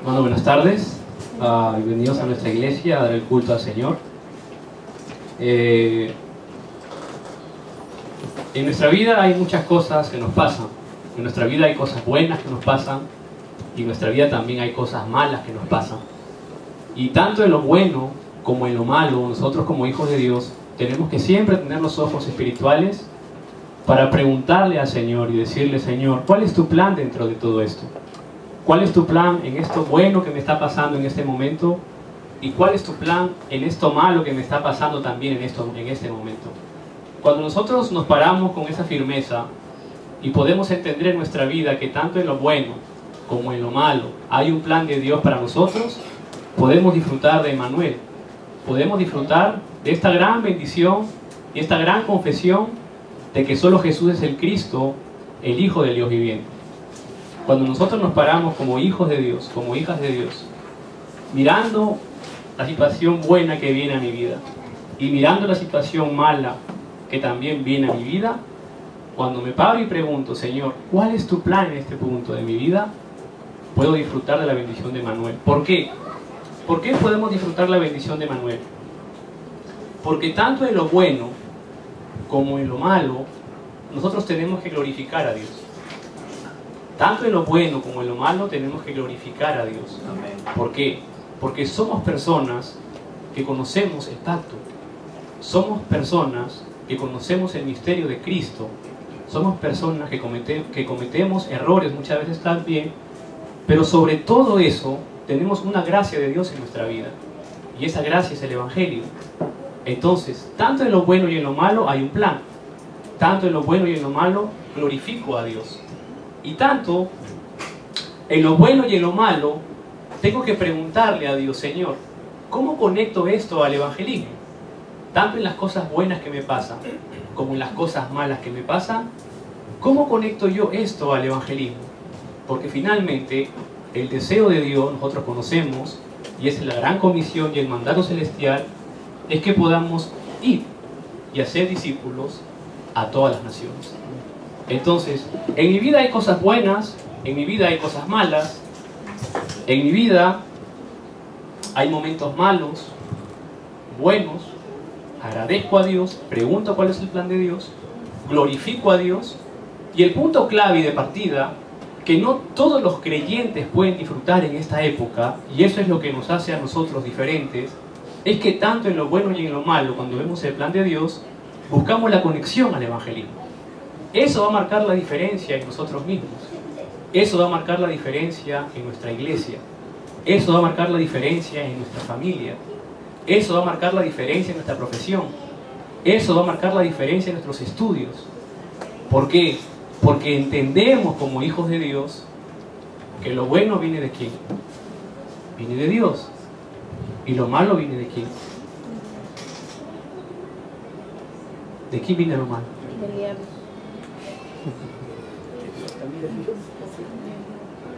Bueno, buenas tardes. Bienvenidos a nuestra iglesia a dar el culto al Señor. En nuestra vida hay muchas cosas que nos pasan. En nuestra vida hay cosas buenas que nos pasan y en nuestra vida también hay cosas malas que nos pasan. Y tanto en lo bueno como en lo malo, nosotros como hijos de Dios tenemos que siempre tener los ojos espirituales para preguntarle al Señor y decirle: Señor, ¿cuál es tu plan dentro de todo esto? ¿Cuál es tu plan en esto bueno que me está pasando en este momento? ¿Y cuál es tu plan en esto malo que me está pasando también en este momento? Cuando nosotros nos paramos con esa firmeza y podemos entender en nuestra vida que tanto en lo bueno como en lo malo hay un plan de Dios para nosotros, podemos disfrutar de Emmanuel. Podemos disfrutar de esta gran bendición y esta gran confesión de que solo Jesús es el Cristo, el Hijo del Dios viviente. Cuando nosotros nos paramos como hijos de Dios, como hijas de Dios, mirando la situación buena que viene a mi vida y mirando la situación mala que también viene a mi vida, cuando me paro y pregunto: Señor, ¿cuál es tu plan en este punto de mi vida?, puedo disfrutar de la bendición de Emmanuel. ¿Por qué? ¿Por qué podemos disfrutar la bendición de Emmanuel? Porque tanto en lo bueno como en lo malo, nosotros tenemos que glorificar a Dios. Tanto en lo bueno como en lo malo tenemos que glorificar a Dios. Amén. ¿Por qué? Porque somos personas que conocemos el pacto. Somos personas que conocemos el misterio de Cristo. Somos personas que cometemos errores muchas veces también, pero sobre todo eso tenemos una gracia de Dios en nuestra vida. Y esa gracia es el Evangelio. Entonces, tanto en lo bueno y en lo malo hay un plan. Tanto en lo bueno y en lo malo glorifico a Dios. Y tanto en lo bueno y en lo malo tengo que preguntarle a Dios: Señor, ¿cómo conecto esto al evangelismo? Tanto en las cosas buenas que me pasan como en las cosas malas que me pasan, ¿cómo conecto yo esto al evangelismo? Porque finalmente el deseo de Dios, nosotros conocemos, y es la gran comisión y el mandato celestial, es que podamos ir y hacer discípulos a todas las naciones. Entonces, en mi vida hay cosas buenas, en mi vida hay cosas malas, en mi vida hay momentos malos, buenos. Agradezco a Dios, pregunto cuál es el plan de Dios, glorifico a Dios. Y el punto clave y de partida, que no todos los creyentes pueden disfrutar en esta época, y eso es lo que nos hace a nosotros diferentes, es que tanto en lo bueno y en lo malo, cuando vemos el plan de Dios, buscamos la conexión al evangelismo. Eso va a marcar la diferencia en nosotros mismos. Eso va a marcar la diferencia en nuestra iglesia. Eso va a marcar la diferencia en nuestra familia. Eso va a marcar la diferencia en nuestra profesión. Eso va a marcar la diferencia en nuestros estudios. ¿Por qué? Porque entendemos como hijos de Dios que lo bueno viene de ¿quién? Viene de Dios. ¿Y lo malo viene de quién? ¿De quién viene lo malo? Del diablo.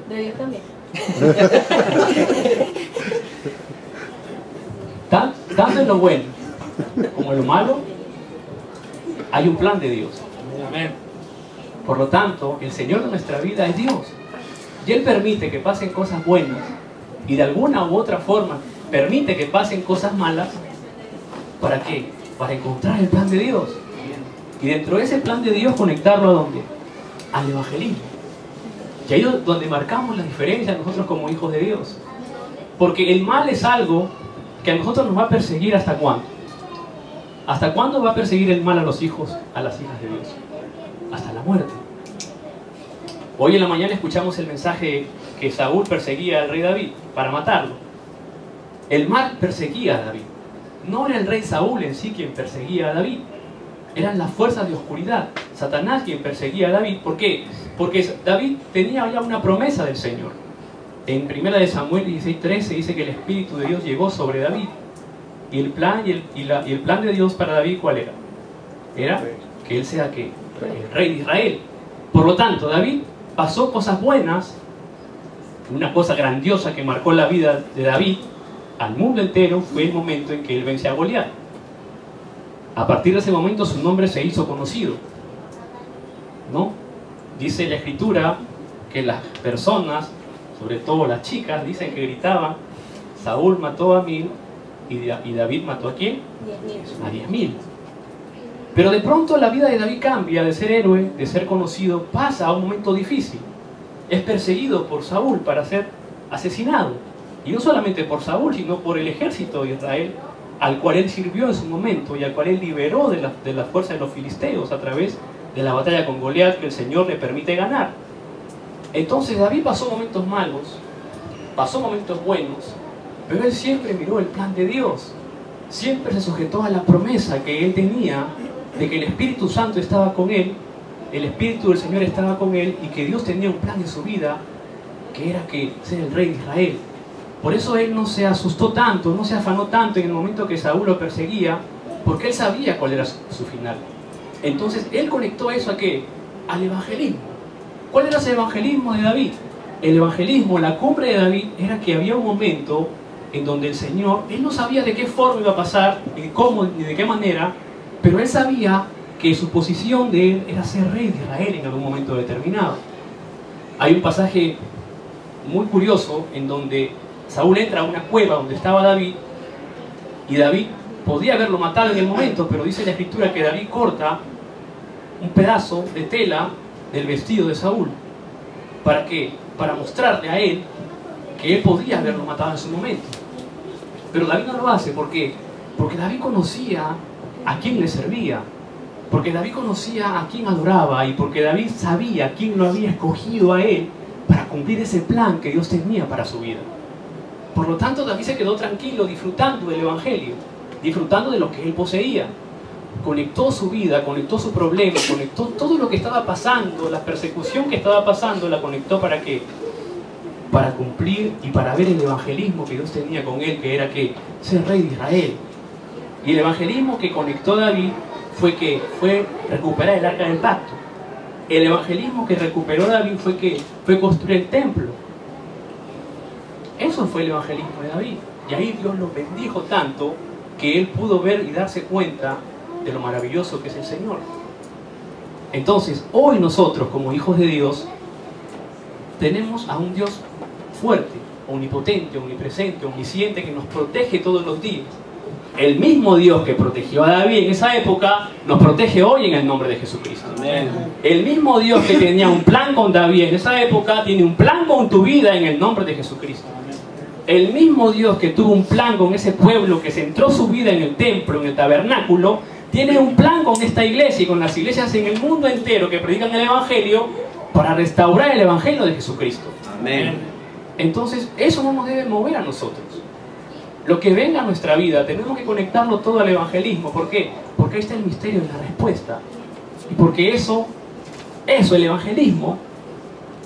De Dios también. Tanto en lo bueno como en lo malo hay un plan de Dios. Amén. Por lo tanto, el Señor de nuestra vida es Dios. Y Él permite que pasen cosas buenas y de alguna u otra forma permite que pasen cosas malas. ¿Para qué? Para encontrar el plan de Dios. Y dentro de ese plan de Dios conectarlo ¿a dónde? Al evangelismo. Y ahí es donde marcamos la diferencia nosotros como hijos de Dios. Porque el mal es algo que a nosotros nos va a perseguir ¿hasta cuándo? ¿Hasta cuándo va a perseguir el mal a los hijos, a las hijas de Dios? Hasta la muerte. Hoy en la mañana escuchamos el mensaje que Saúl perseguía al rey David para matarlo. El mal perseguía a David. No era el rey Saúl en sí quien perseguía a David. Eran las fuerzas de oscuridad. Satanás quien perseguía a David. ¿Por qué? Porque David tenía ya una promesa del Señor. En 1 Samuel 16:13 dice que el Espíritu de Dios llegó sobre David. Y el plan, y el plan de Dios para David, ¿cuál era? Era que él sea ¿qué? El rey de Israel. Por lo tanto, David pasó cosas buenas. Una cosa grandiosa que marcó la vida de David al mundo entero fue el momento en que él vence a Goliat. A partir de ese momento su nombre se hizo conocido, ¿no? Dice la Escritura que las personas sobre todo las chicas, dicen que gritaban: Saúl mató a 1000 y David mató ¿a quién? 10.000. A 10.000. Pero de pronto la vida de David cambia de ser héroe, de ser conocido, pasa a un momento difícil. Es perseguido por Saúl para ser asesinado. Y no solamente por Saúl, sino por el ejército de Israel, al cual él sirvió en su momento y al cual él liberó de la fuerza de los filisteos a través de la batalla con Goliat, que el Señor le permite ganar. Entonces David pasó momentos malos, pasó momentos buenos, pero él siempre miró el plan de Dios. Siempre se sujetó a la promesa que él tenía de que el Espíritu Santo estaba con él, el Espíritu del Señor estaba con él y que Dios tenía un plan en su vida, que era que ser el rey de Israel. Por eso él no se asustó tanto, no se afanó tanto en el momento que Saúl lo perseguía, porque él sabía cuál era su final. Entonces él conectó eso ¿a qué? Al evangelismo. ¿Cuál era ese evangelismo de David? El evangelismo, la cumbre de David, era que había un momento en donde el Señor, él no sabía de qué forma iba a pasar, ni cómo, ni de qué manera, pero él sabía que su posición de él era ser rey de Israel en algún momento determinado. Hay un pasaje muy curioso en donde Saúl entra a una cueva donde estaba David, y David podía haberlo matado en el momento, pero dice la Escritura que David corta un pedazo de tela del vestido de Saúl. ¿Para qué? Para mostrarle a él que él podía haberlo matado en su momento. Pero David no lo hace. ¿Por qué? Porque David conocía a quién le servía, porque David conocía a quién adoraba, y porque David sabía quién lo había escogido a él para cumplir ese plan que Dios tenía para su vida. Por lo tanto, David se quedó tranquilo disfrutando del evangelio, disfrutando de lo que él poseía. Conectó su vida, conectó su problema, conectó todo lo que estaba pasando, la persecución que estaba pasando, la conectó ¿para qué? Para cumplir y para ver el evangelismo que Dios tenía con él, que era que ser rey de Israel. Y el evangelismo que conectó David fue recuperar el arca del pacto. El evangelismo que recuperó David fue construir el templo. Eso fue el evangelismo de David. Y ahí Dios lo bendijo tanto que él pudo ver y darse cuenta de lo maravilloso que es el Señor. Entonces, hoy nosotros como hijos de Dios tenemos a un Dios fuerte, omnipotente, omnipresente, omnisciente, que nos protege todos los días. El mismo Dios que protegió a David en esa época nos protege hoy en el nombre de Jesucristo. Amén. El mismo Dios que tenía un plan con David en esa época tiene un plan con tu vida en el nombre de Jesucristo. El mismo Dios que tuvo un plan con ese pueblo que centró su vida en el templo, en el tabernáculo, tiene un plan con esta iglesia y con las iglesias en el mundo entero que predican el evangelio para restaurar el evangelio de Jesucristo. Amén. Entonces eso no nos debe mover a nosotros. Lo que venga a nuestra vida tenemos que conectarlo todo al evangelismo. ¿Por qué? Porque ahí está el misterio de la respuesta. Y porque eso, el evangelismo,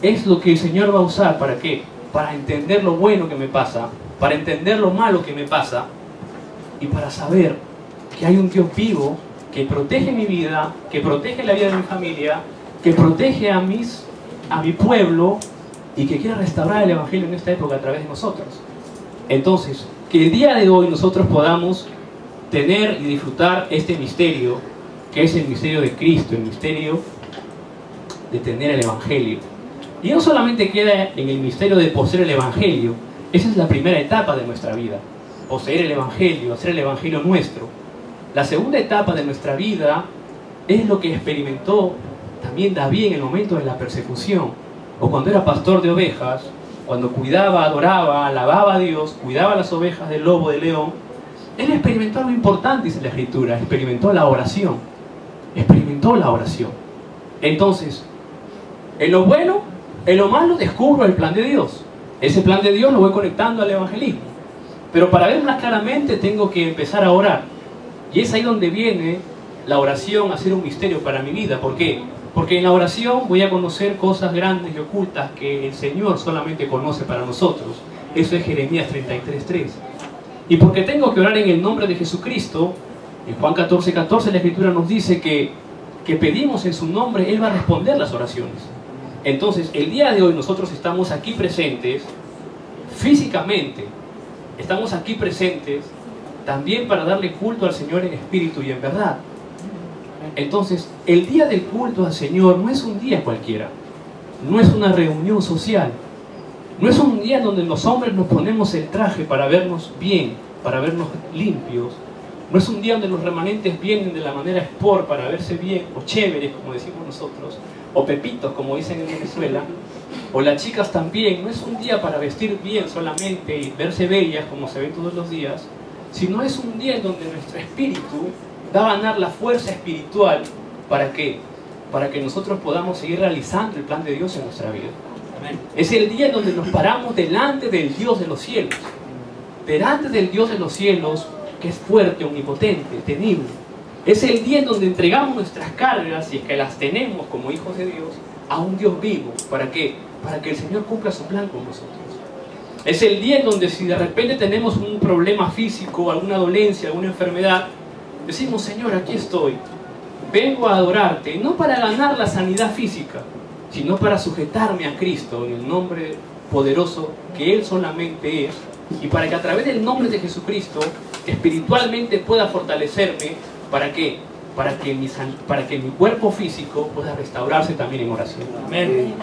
es lo que el Señor va a usar. ¿Para qué? Para entender lo bueno que me pasa, para entender lo malo que me pasa, y para saber que hay un Dios vivo que protege mi vida, que protege la vida de mi familia, que protege a mi pueblo, y que quiere restaurar el evangelio en esta época a través de nosotros. Entonces, que el día de hoy nosotros podamos tener y disfrutar este misterio, que es el misterio de Cristo, el misterio de tener el evangelio. Y no solamente queda en el misterio de poseer el evangelio, esa es la primera etapa de nuestra vida, poseer el evangelio, hacer el evangelio nuestro. La segunda etapa de nuestra vida es lo que experimentó también David en el momento de la persecución, o cuando era pastor de ovejas, cuando cuidaba, adoraba, alababa a Dios, cuidaba las ovejas del lobo, del león. Él experimentó algo importante, dice la Escritura, experimentó la oración. Experimentó la oración. Entonces, en lo bueno, en lo malo, descubro el plan de Dios. Ese plan de Dios lo voy conectando al evangelismo. Pero para ver más claramente tengo que empezar a orar. Y es ahí donde viene la oración a ser un misterio para mi vida. ¿Por qué? Porque en la oración voy a conocer cosas grandes y ocultas que el Señor solamente conoce para nosotros. Eso es Jeremías 33:3. Y porque tengo que orar en el nombre de Jesucristo, en Juan 14:14 la Escritura nos dice que pedimos en su nombre, Él va a responder las oraciones. Entonces, el día de hoy nosotros estamos aquí presentes, físicamente, estamos aquí presentes también para darle culto al Señor en espíritu y en verdad. Entonces, el día del culto al Señor no es un día cualquiera, no es una reunión social. No es un día en donde los hombres nos ponemos el traje para vernos bien, para vernos limpios. No es un día donde los remanentes vienen de la manera sport para verse bien, o chéveres, como decimos nosotros, o pepitos, como dicen en Venezuela, o las chicas también. No es un día para vestir bien solamente y verse bellas, como se ven todos los días, sino es un día en donde nuestro espíritu va a ganar la fuerza espiritual. ¿Para qué? Para que nosotros podamos seguir realizando el plan de Dios en nuestra vida. Es el día en donde nos paramos delante del Dios de los cielos. Delante del Dios de los cielos, que es fuerte, omnipotente, temible. Es el día en donde entregamos nuestras cargas, si es que las tenemos como hijos de Dios, a un Dios vivo. ¿Para qué? Para que el Señor cumpla su plan con nosotros. Es el día en donde si de repente tenemos un problema físico, alguna dolencia, alguna enfermedad, decimos: Señor, aquí estoy. Vengo a adorarte, no para ganar la sanidad física, sino para sujetarme a Cristo en el nombre poderoso que Él solamente es, y para que a través del nombre de Jesucristo espiritualmente pueda fortalecerme. ¿Para qué? Para que mi cuerpo físico pueda restaurarse también en oración. Amén.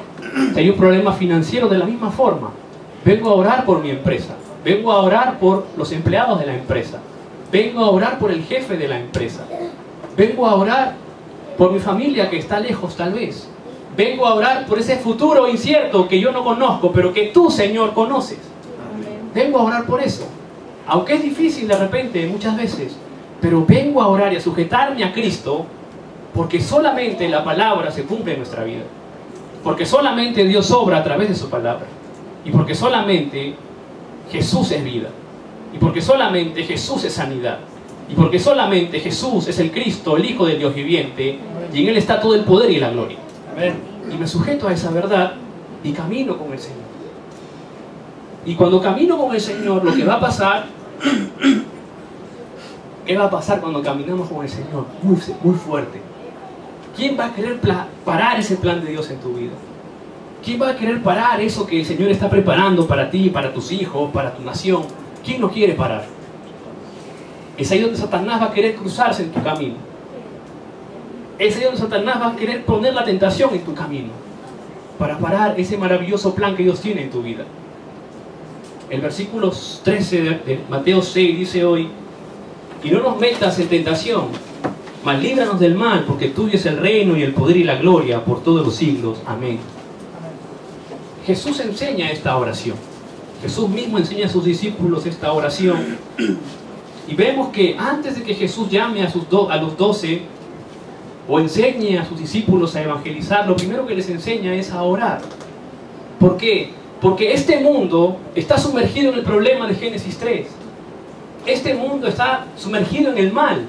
Si hay un problema financiero, de la misma forma, vengo a orar por mi empresa, vengo a orar por los empleados de la empresa, vengo a orar por el jefe de la empresa, vengo a orar por mi familia que está lejos tal vez, vengo a orar por ese futuro incierto que yo no conozco, pero que tú, Señor, conoces. Vengo a orar por eso, aunque es difícil de repente muchas veces, pero vengo a orar y a sujetarme a Cristo, porque solamente la palabra se cumple en nuestra vida, porque solamente Dios obra a través de su palabra, y porque solamente Jesús es vida, y porque solamente Jesús es sanidad, y porque solamente Jesús es el Cristo, el Hijo del Dios viviente, y en Él está todo el poder y la gloria. Y me sujeto a esa verdad y camino con el Señor. Y cuando camino con el Señor, lo que va a pasar, ¿qué va a pasar cuando caminamos con el Señor? Muy fuerte. ¿Quién va a querer parar ese plan de Dios en tu vida? ¿Quién va a querer parar eso que el Señor está preparando para ti, para tus hijos, para tu nación? ¿Quién lo quiere parar? Es ahí donde Satanás va a querer cruzarse en tu camino. Es ahí donde Satanás va a querer poner la tentación en tu camino, para parar ese maravilloso plan que Dios tiene en tu vida. El versículo 13 de Mateo 6 dice hoy: y no nos metas en tentación, mas líbranos del mal, porque tuyo es el reino y el poder y la gloria por todos los siglos. Amén. Jesús enseña esta oración. Jesús mismo enseña a sus discípulos esta oración. Y vemos que antes de que Jesús llame a los 12 o enseñe a sus discípulos a evangelizar, lo primero que les enseña es a orar. ¿Por qué? Porque este mundo está sumergido en el problema de Génesis 3. Este mundo está sumergido en el mal.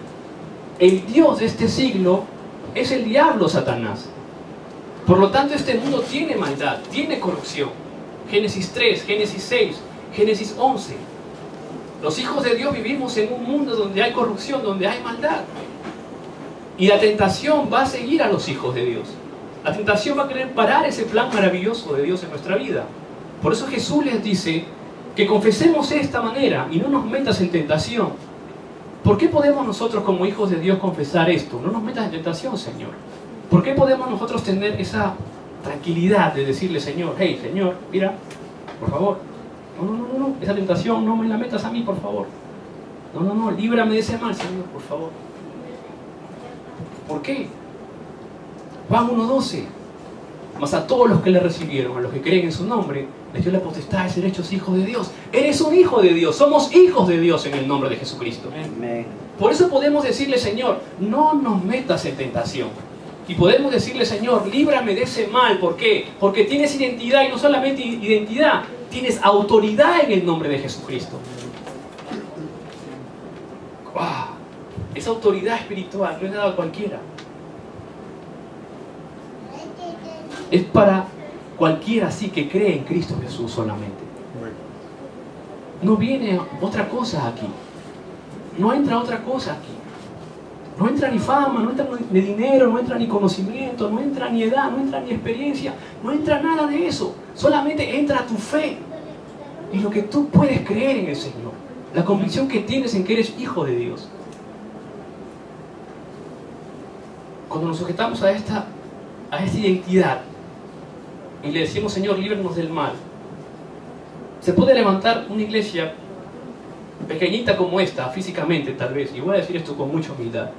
El Dios de este siglo es el diablo, Satanás. Por lo tanto, este mundo tiene maldad, tiene corrupción. Génesis 3, Génesis 6, Génesis 11. Los hijos de Dios vivimos en un mundo donde hay corrupción, donde hay maldad. Y la tentación va a seguir a los hijos de Dios. La tentación va a querer parar ese plan maravilloso de Dios en nuestra vida. Por eso Jesús les dice que confesemos de esta manera y no nos metas en tentación. ¿Por qué podemos nosotros como hijos de Dios confesar esto? No nos metas en tentación, Señor. ¿Por qué podemos nosotros tener esa tranquilidad de decirle: Señor, hey, Señor, mira, por favor, no, esa tentación no me la metas a mí, por favor. No, líbrame de ese mal, Señor, por favor. ¿Por qué? Juan 1:12. Mas a todos los que le recibieron, a los que creen en su nombre, les dio la potestad de ser hechos hijos de Dios. Eres un hijo de Dios, somos hijos de Dios en el nombre de Jesucristo. Amén. Por eso podemos decirle: Señor, no nos metas en tentación. Y podemos decirle: Señor, líbrame de ese mal. ¿Por qué? Porque tienes identidad, y no solamente identidad, tienes autoridad en el nombre de Jesucristo. ¡Wow! Esa autoridad espiritual no es dada a cualquiera. Es para cualquiera así que cree en Cristo Jesús solamente. No viene otra cosa aquí. No entra otra cosa aquí. No entra ni fama, no entra ni dinero, no entra ni conocimiento, no entra ni edad, no entra ni experiencia, no entra nada de eso. Solamente entra tu fe y lo que tú puedes creer en el Señor. La convicción que tienes en que eres hijo de Dios. Cuando nos sujetamos a esta identidad y le decimos: Señor, líbranos del mal, Se puede levantar una iglesia pequeñita como esta, físicamente tal vez, y voy a decir esto con mucha humildad,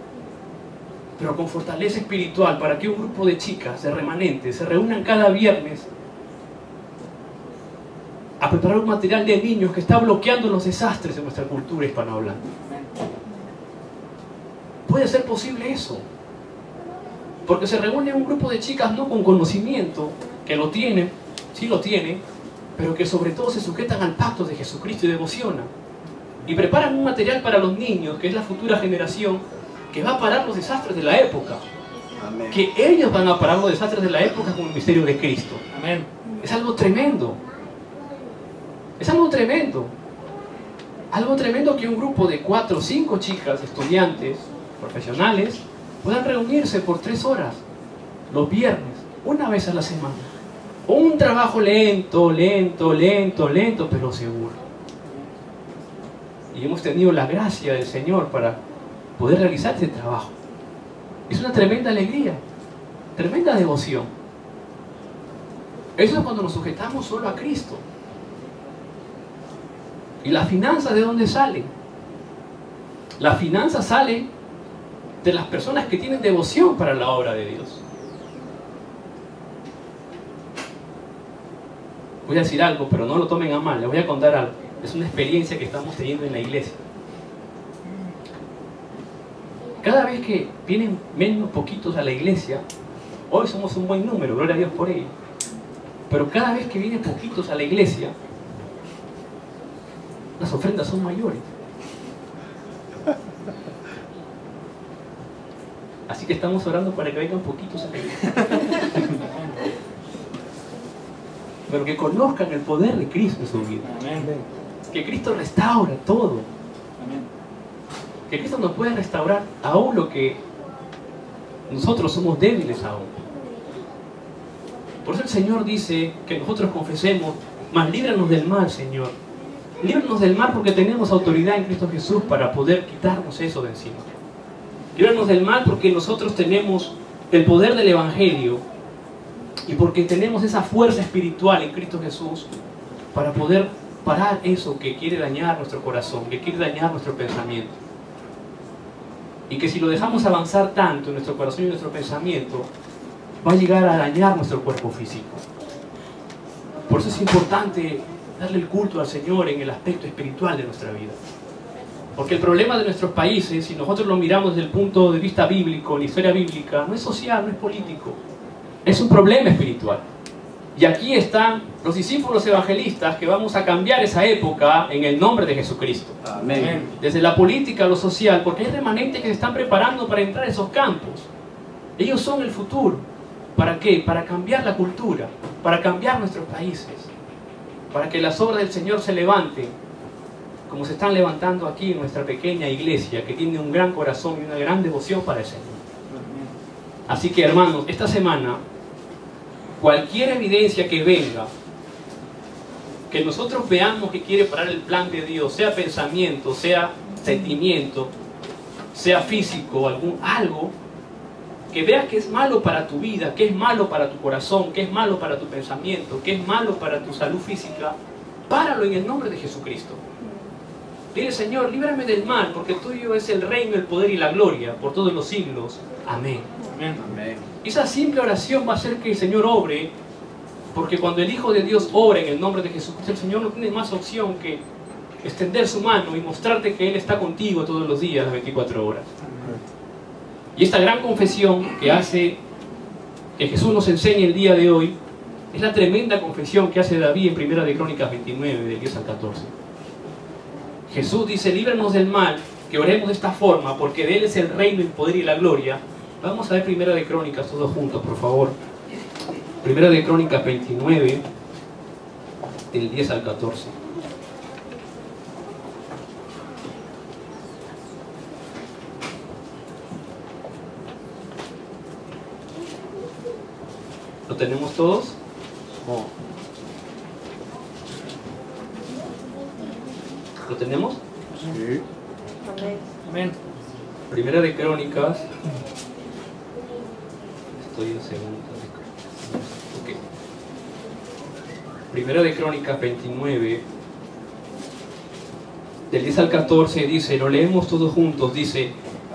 pero con fortaleza espiritual, para que un grupo de chicas, de remanentes, se reúnan cada viernes a preparar un material de niños que está bloqueando los desastres de nuestra cultura hispanohablante. Puede ser posible eso, porque se reúne un grupo de chicas no con conocimiento, que lo tienen, sí lo tienen, pero que sobre todo se sujetan al pacto de Jesucristo y devocionan, y preparan un material para los niños, que es la futura generación, que va a parar los desastres de la época. Amén. Que ellos van a parar los desastres de la época con el misterio de Cristo. Amén. Es algo tremendo. Es algo tremendo. Algo tremendo que un grupo de 4 o 5 chicas, estudiantes, profesionales, puedan reunirse por 3 horas, los viernes, una vez a la semana. Un trabajo lento, pero seguro. Y hemos tenido la gracia del Señor para poder realizar este trabajo. Es una tremenda alegría, tremenda devoción. Eso es cuando nos sujetamos solo a Cristo. ¿Y la finanza de dónde sale? La finanza sale de las personas que tienen devoción para la obra de Dios. Voy a decir algo, pero no lo tomen a mal, les voy a contar algo. Es una experiencia que estamos teniendo en la iglesia. Cada vez que vienen menos poquitos a la iglesia, hoy somos un buen número, gloria a Dios por ello, pero cada vez que vienen poquitos a la iglesia, las ofrendas son mayores. Así que estamos orando para que vengan poquitos a la iglesia. Pero que conozcan el poder de Cristo en su vida. Que Cristo restaura todo. Que Cristo nos puede restaurar aún lo que nosotros somos débiles aún. Por eso el Señor dice que nosotros confesemos: mas líbranos del mal, Señor. Líbranos del mal, porque tenemos autoridad en Cristo Jesús para poder quitarnos eso de encima. Líbranos del mal porque nosotros tenemos el poder del Evangelio y porque tenemos esa fuerza espiritual en Cristo Jesús para poder parar eso que quiere dañar nuestro corazón, que quiere dañar nuestro pensamiento. Y que si lo dejamos avanzar tanto en nuestro corazón y en nuestro pensamiento, va a llegar a dañar nuestro cuerpo físico. Por eso es importante darle el culto al Señor en el aspecto espiritual de nuestra vida. Porque el problema de nuestros países, si nosotros lo miramos desde el punto de vista bíblico, en la esfera bíblica, no es social, no es político, es un problema espiritual. Y aquí están los discípulos evangelistas que vamos a cambiar esa época en el nombre de Jesucristo. Amén. Desde la política a lo social, porque hay remanentes que se están preparando para entrar a esos campos. Ellos son el futuro. ¿Para qué? Para cambiar la cultura, para cambiar nuestros países, para que las obras del Señor se levanten, como se están levantando aquí en nuestra pequeña iglesia, que tiene un gran corazón y una gran devoción para el Señor. Así que, hermanos, esta semana, cualquier evidencia que venga, que nosotros veamos que quiere parar el plan de Dios, sea pensamiento, sea sentimiento, sea físico, algo, que veas que es malo para tu vida, que es malo para tu corazón, que es malo para tu pensamiento, que es malo para tu salud física, páralo en el nombre de Jesucristo. Dile: Señor, líbrame del mal, porque tuyo es el reino, el poder y la gloria por todos los siglos. Amén. Amén. Amén. Esa simple oración va a hacer que el Señor obre, porque cuando el Hijo de Dios obra en el nombre de Jesucristo, el Señor no tiene más opción que extender su mano y mostrarte que Él está contigo todos los días, las 24 horas. Y esta gran confesión que hace, que Jesús nos enseña el día de hoy, es la tremenda confesión que hace David en 1 de Crónicas 29, del 10 al 14. Jesús dice: líbranos del mal, que oremos de esta forma, porque de Él es el reino, el poder y la gloria. Vamos a ver 1 de Crónicas todos juntos, por favor. 1 de Crónicas 29, del 10 al 14. ¿Lo tenemos todos? Oh. ¿Lo tenemos? Sí. Amén. Primera de Crónicas. Estoy en segunda. Ok. Primera de Crónicas 29, del 10 al 14 dice, lo leemos todos juntos, dice: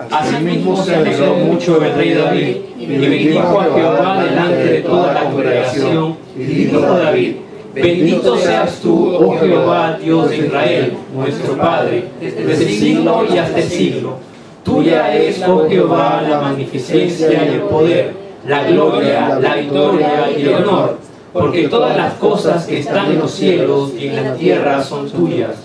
Asimismo se alegró mucho el rey David, y bendijo a Jehová delante de toda la congregación, y dijo David: Bendito seas tú, oh Jehová, Dios de Israel, nuestro Padre, desde el siglo y hasta el siglo. Tuya es, oh Jehová, la magnificencia y el poder, la gloria, la victoria y el honor, porque todas las cosas que están en los cielos y en la tierra son tuyas.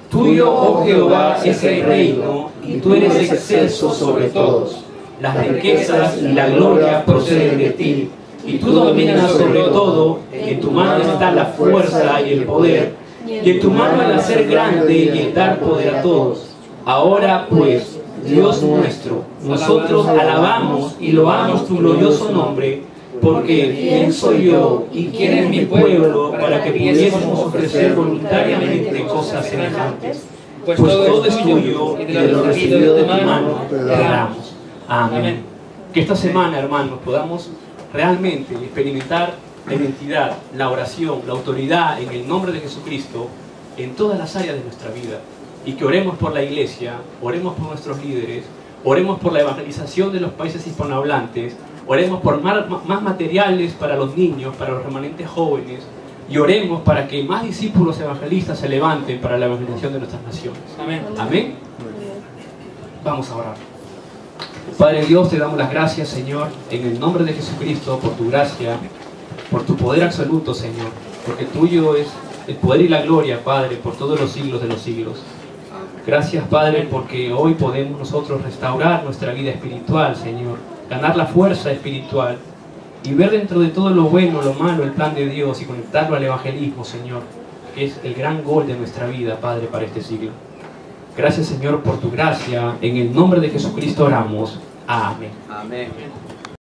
Tuyo, oh Jehová, es el reino, y tú eres excelso sobre todos. Las riquezas y la gloria proceden de ti, y tú dominas sobre todo. En tu mano está la fuerza y el poder, y en tu mano el hacer grande y el dar poder a todos. Ahora pues, Dios nuestro, nosotros alabamos y loamos tu glorioso nombre, porque ¿quién soy yo y quién es mi pueblo para que pudiésemos ofrecer voluntariamente cosas semejantes? Pues todo es tuyo, y de lo recibido de tu mano te damos. Amén. Que esta semana, hermanos, podamos realmente experimentar la identidad, la oración, la autoridad en el nombre de Jesucristo en todas las áreas de nuestra vida. Y que oremos por la iglesia, oremos por nuestros líderes, oremos por la evangelización de los países hispanohablantes, oremos por más materiales para los niños, para los remanentes jóvenes, y oremos para que más discípulos evangelistas se levanten para la evangelización de nuestras naciones. Amén. Amén. Vamos a orar. Padre Dios, te damos las gracias, Señor, en el nombre de Jesucristo, por tu gracia, por tu poder absoluto, Señor, porque tuyo es el poder y la gloria, Padre, por todos los siglos de los siglos. Gracias, Padre, porque hoy podemos nosotros restaurar nuestra vida espiritual, Señor, ganar la fuerza espiritual y ver dentro de todo lo bueno, lo malo, el plan de Dios y conectarlo al evangelismo, Señor, que es el gran gol de nuestra vida, Padre, para este siglo. Gracias, Señor, por tu gracia. En el nombre de Jesucristo oramos. Amén. Amén.